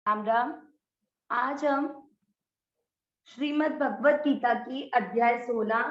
राम राम। आज हम श्रीमद् भगवत गीता की अध्याय 16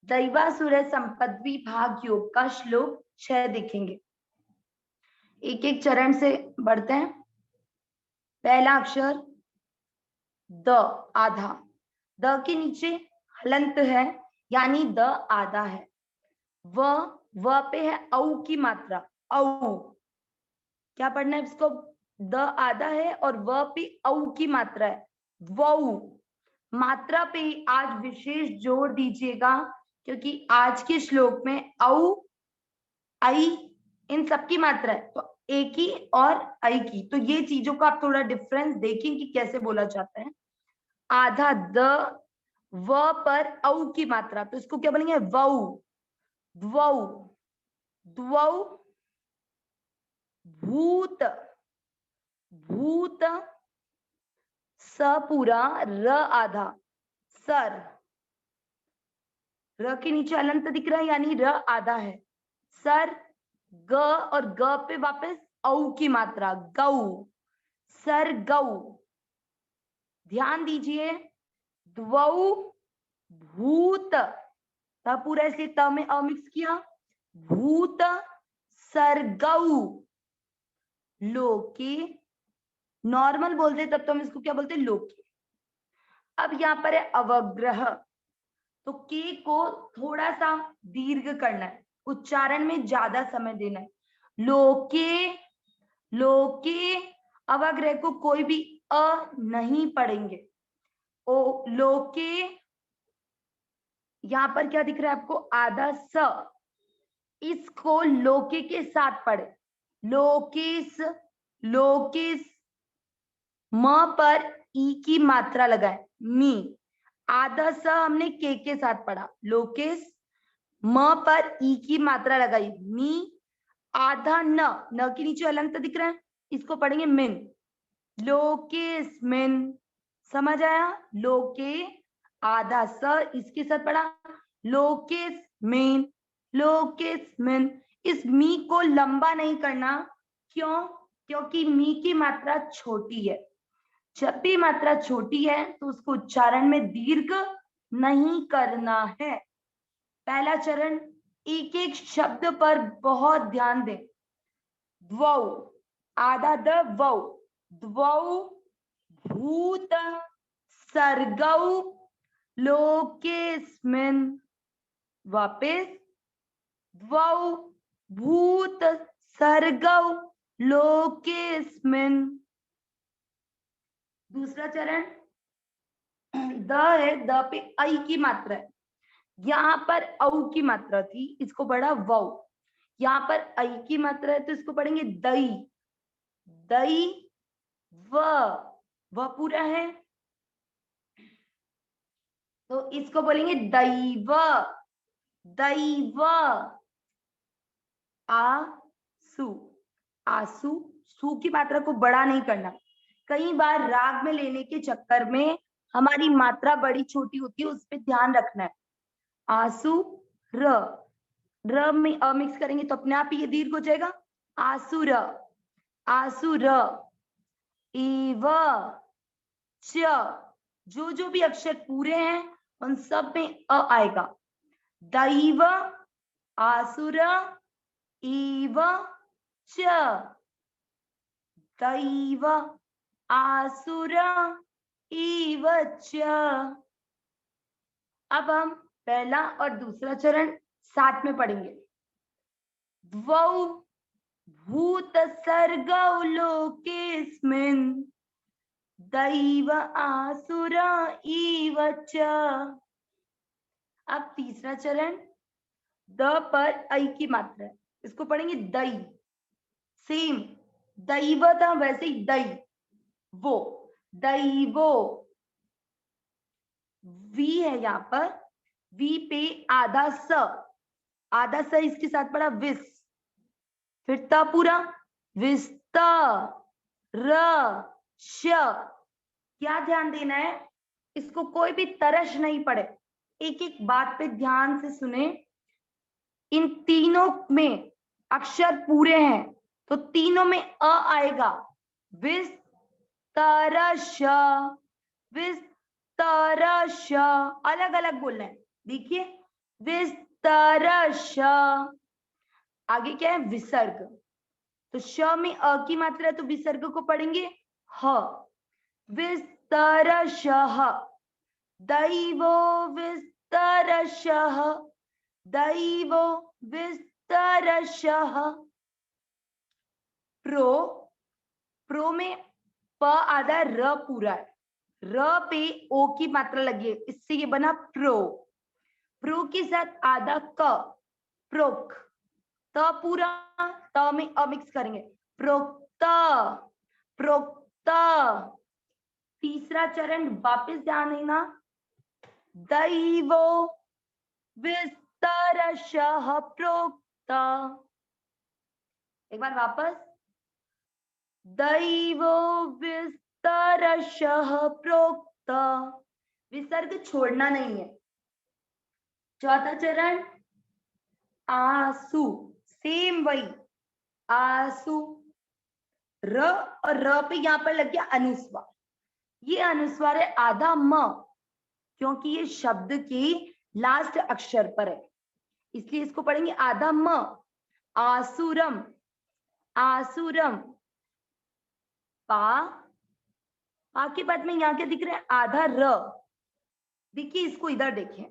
दैवासुर संपद्वी भाग योग का श्लोक 6 देखेंगे। एक एक चरण से बढ़ते हैं। पहला अक्षर द, आधा। द के नीचे हलंत है, यानी द आधा है। व पे है औ की मात्रा, औ। क्या पढ़ना है इसको? द आधा है और व पे औ की मात्रा है, वौ। मात्रा पे आज विशेष जोर दीजिएगा, क्योंकि आज के श्लोक में औ, आई इन सबकी मात्रा है, तो एक ही और आई की। तो ये चीजों का आप थोड़ा डिफरेंस देखें कि कैसे बोला जाता है। आधा द, व पर औ की मात्रा, तो इसको क्या बोलेंगे? वौ, द्वौ, द्वौ, भूत, भूत, स पूरा, र आधा, सर। र के नीचे अलंत दिख रहा है, यानी र आधा है। सर, ग और ग पे वापस औ की मात्रा, गौ, सर गौ। ध्यान दीजिए, द्वौ भूत, त पूरा इसलिए त में अ मिक्स किया, भूत सरगौ लोके। नॉर्मल बोलते तब तो हम इसको क्या बोलते? लोके। अब यहां पर है अवग्रह, तो के को थोड़ा सा दीर्घ करना है, उच्चारण में ज्यादा समय देना है। लोके, लोके। अवग्रह को कोई भी अ नहीं पढ़ेंगे। ओ लोके, यहां पर क्या दिख रहा है आपको? आधा स, इसको लोके के साथ पढ़े। लोकेस, लोकेस। म पर ई की मात्रा लगाए, मी। आधा स हमने के साथ पढ़ा, लोकेस। म पर ई की मात्रा लगाई, मी। आधा न, न के नीचे अलंत दिख रहा है, इसको पढ़ेंगे मिन, लोकेस मिन। समझ आया? लोके, आधा स इसके साथ पढ़ा, लोकेस मिन, लोकेस मिन। इस मी को लंबा नहीं करना, क्यों? क्योंकि मी की मात्रा छोटी है। जब भी मात्रा छोटी है तो उसको उच्चारण में दीर्घ नहीं करना है। पहला चरण, एक एक शब्द पर बहुत ध्यान दें। द्वौ, आधा द, वौ, द्वौ भूत सर्गौ लोकेस्मिन्। वापिस, द्वौ भूत सर्गौ लोकेस्मिन्। दूसरा चरण, द है, द पे आई की मात्रा है, यहां पर औ की मात्रा थी, इसको पढ़ा वौ। यहां पर आई की मात्रा है तो इसको पढ़ेंगे दई, दई व पूरा है तो इसको बोलेंगे दैव, दैव। आसु, आसु। सु की मात्रा को बड़ा नहीं करना। कई बार राग में लेने के चक्कर में हमारी मात्रा बड़ी छोटी होती है, उस पर ध्यान रखना है। आसु र, र में अ मिक्स करेंगे तो अपने आप ही ये दीर्घ हो जाएगा। आसुर, आसुर। एव च, जो भी अक्षर पूरे हैं उन सब में अ आएगा। दैव, आसुर, एव च, दैव, आसुर, एव च। अब हम पहला और दूसरा चरण साथ में पढ़ेंगे। द्वौ भूत सर्गौ लोकेस्मिन् दैव आसुर इव च। अब तीसरा चरण, द पर आई की मात्रा है, इसको पढ़ेंगे दई। सेम दैव था वैसे ही दई, वो, दैवो। वी है यहां पर, वी पे आधा स, आधा स इसके साथ पढ़ा विस, फिर त पूरा, विस्त, र, श। क्या ध्यान देना है? इसको कोई भी तरस नहीं पड़े, एक एक बात पे ध्यान से सुने। इन तीनों में अक्षर पूरे हैं तो तीनों में अ आएगा, विस, विस्तरश, विस्तरश, अलग अलग बोलना है। देखिए विस्तरश। आगे क्या है? विसर्ग। तो श में अ की मात्रा है तो विसर्ग को पढ़ेंगे ह। विस्तरशः, दैवो विस्तरशः, दैवो विस्तरशः। प्रो, प्रो में प आधा है, र पूरा है, र पे ओ की मात्रा लगी है, इससे ये बना प्रो। प्रो के साथ आधा क, प्रोक। त पूरा, त में अ मिक्स करेंगे, प्रोक्त, प्रोक्त। तीसरा चरण वापस ध्यान देना, दैवो विस्तरशः प्रोक्त। एक बार वापस, दैवो विस्तरशः प्रोक्त। विसर्ग छोड़ना नहीं है। चौथा चरण आसु, सेम वही, आसु। र और र पे यहां पर लग गया अनुस्वार, ये अनुस्वार है आधा म, क्योंकि ये शब्द के लास्ट अक्षर पर है, इसलिए इसको पढ़ेंगे आधा म। आसुरम, आसुरम। पा, पा के बाद में यहाँ क्या दिख रहा है? आधा र। देखिए इसको इधर देखें,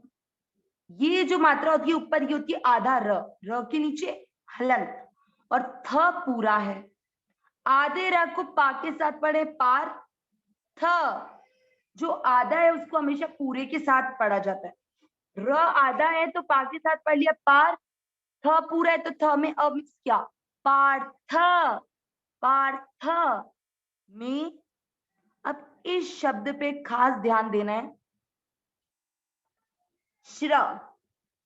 ये जो मात्रा होती है ऊपर, ये होती है आधा र, र के नीचे हलंत, और थ पूरा है। आधे र को पा के साथ पढ़े पार, थ जो आधा है उसको हमेशा पूरे के साथ पढ़ा जाता है। र आधा है तो पा के साथ पढ़ लिया पार, थ पूरा है तो थ में अब मिक्स किया, पार्थ, पार्थ में। अब इस शब्द पे खास ध्यान देना है। श्र,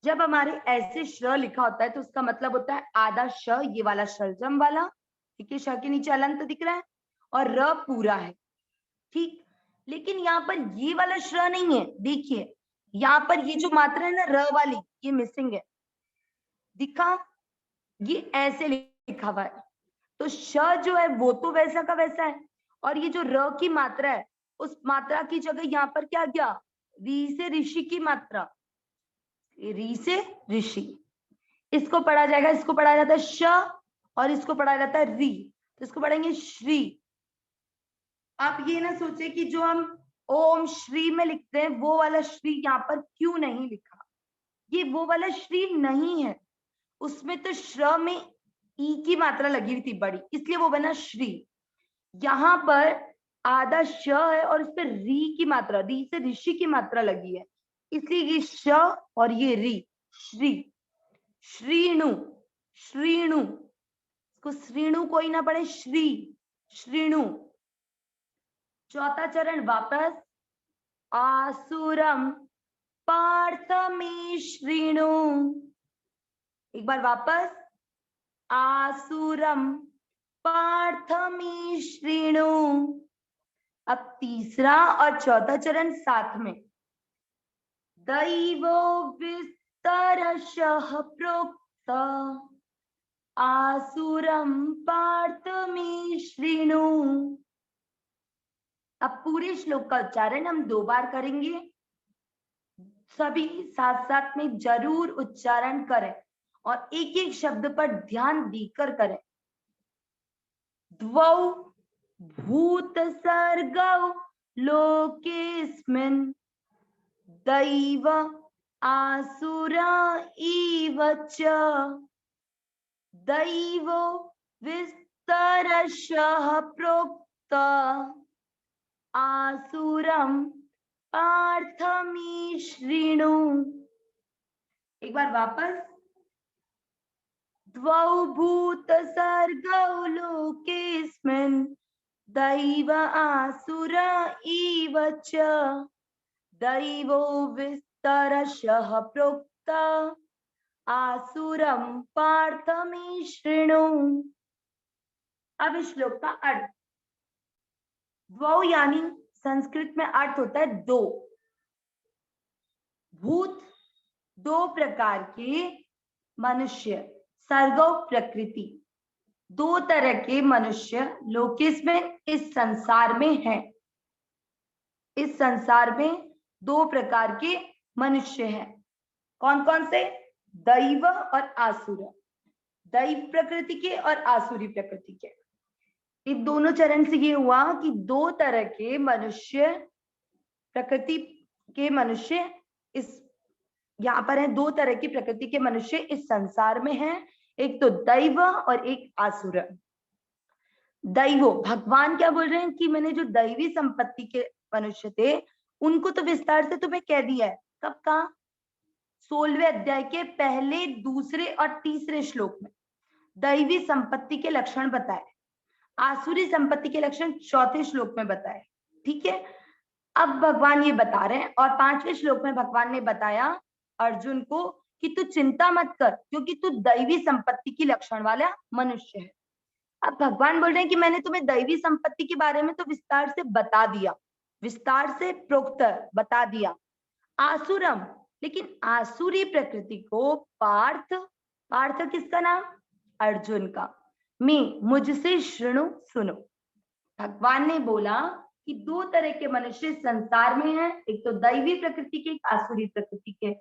जब हमारे ऐसे श्र लिखा होता है तो उसका मतलब होता है आधा श, ये वाला शलजम वाला, ठीक है, श के नीचे अलंत दिख रहा है और र पूरा है, ठीक। लेकिन यहाँ पर ये वाला श्र नहीं है, देखिए यहाँ पर ये जो मात्रा है ना र वाली, ये मिसिंग है, दिखा, ये ऐसे लिखा हुआ है। तो श जो है वो तो वैसा का वैसा है, और ये जो र की मात्रा है, उस मात्रा की जगह यहाँ पर क्या गया? री से ऋषि की मात्रा, री से ऋषि। इसको पढ़ा जाएगा, इसको पढ़ा जाता है श और इसको पढ़ा जाता है री, तो इसको पढ़ेंगे श्री। आप ये ना सोचे कि जो हम ओम श्री में लिखते हैं वो वाला श्री यहाँ पर क्यों नहीं लिखा, ये वो वाला श्री नहीं है, उसमें तो श्र में ई की मात्रा लगी हुई थी बड़ी, इसलिए वो बना श्री। यहाँ पर आधा श है और उस पर री की मात्रा, री से ऋषि की मात्रा लगी है, इसलिए ये श और ये री, श्री। श्रीणु, श्रीणु, इसको श्रीणु कोई ना पढ़े, श्री, श्रीणु। चौथा चरण वापस, आसुरम पार्थ मे श्रीणु। एक बार वापस, आसुरम पार्थ मे श्रीणु। अब तीसरा और चौथा चरण साथ में, दैवो विस्तरशः प्रोक्त आसुरम पार्थ मे श्रीणु। अब पूरे श्लोक का उच्चारण हम 2 बार करेंगे, सभी साथ साथ में जरूर उच्चारण करें और एक एक शब्द पर ध्यान देकर करें। द्वौ भूत सर्गौ लोकेस्मिन् दैव आसुरा इव च दैवो विस्तरशः प्रोक्त आसुरम पार्थ मे श्रीणु। एक बार वापस, द्वौ भूत सर्गौ लोकेस्मिन् दैव आसुर इव च दैवो विस्तरशः प्रोक्त आसुरम पार्थ मे श्रीणु। अब इस श्लोक का अर्थ, द्वौ यानी संस्कृत में अर्थ होता है दो, भूत दो प्रकार के मनुष्य, सर्गौ प्रकृति, दो तरह के मनुष्य, लोकेस्मिन् इस संसार में है। इस संसार में दो प्रकार के मनुष्य हैं। कौन कौन से? दैव और आसुर। दैव प्रकृति के और आसुरी प्रकृति के। इन दोनों चरण से ये हुआ कि दो तरह के मनुष्य, प्रकृति के मनुष्य इस यहाँ पर है, दो तरह की प्रकृति के मनुष्य इस संसार में हैं, एक तो दैव और एक आसुर। दैवो, भगवान क्या बोल रहे हैं कि मैंने जो दैवी संपत्ति के मनुष्य थे उनको तो विस्तार से तुम्हें कह दिया है। कब कहा? 16वें अध्याय के पहले, दूसरे और तीसरे श्लोक में दैवी संपत्ति के लक्षण बताए, आसुरी संपत्ति के लक्षण चौथे श्लोक में बताए। ठीक है, अब भगवान ये बता रहे हैं और 5वें श्लोक में भगवान ने बताया अर्जुन को कि तू चिंता मत कर, क्योंकि तू दैवी संपत्ति की लक्षण वाला मनुष्य है। अब भगवान बोल रहे हैं कि मैंने तुम्हें दैवी संपत्ति के बारे में तो विस्तार से बता दिया, विस्तार से प्रोक्त बता दिया। आसुरम, लेकिन आसुरी प्रकृति को पार्थ, पार्थ किसका नाम? अर्जुन का। मैं, मुझसे शृणु, सुनो। भगवान ने बोला कि दो तरह के मनुष्य संसार में हैं, एक तो दैवी प्रकृति के, एक आसुरी प्रकृति के।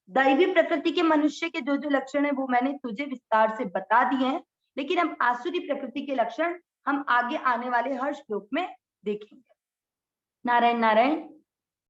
दैवी प्रकृति के मनुष्य के जो जो लक्षण है वो मैंने तुझे विस्तार से बता दिए हैं, लेकिन हम आसुरी प्रकृति के लक्षण हम आगे आने वाले हर श्लोक में देखेंगे। नारायण नारायण।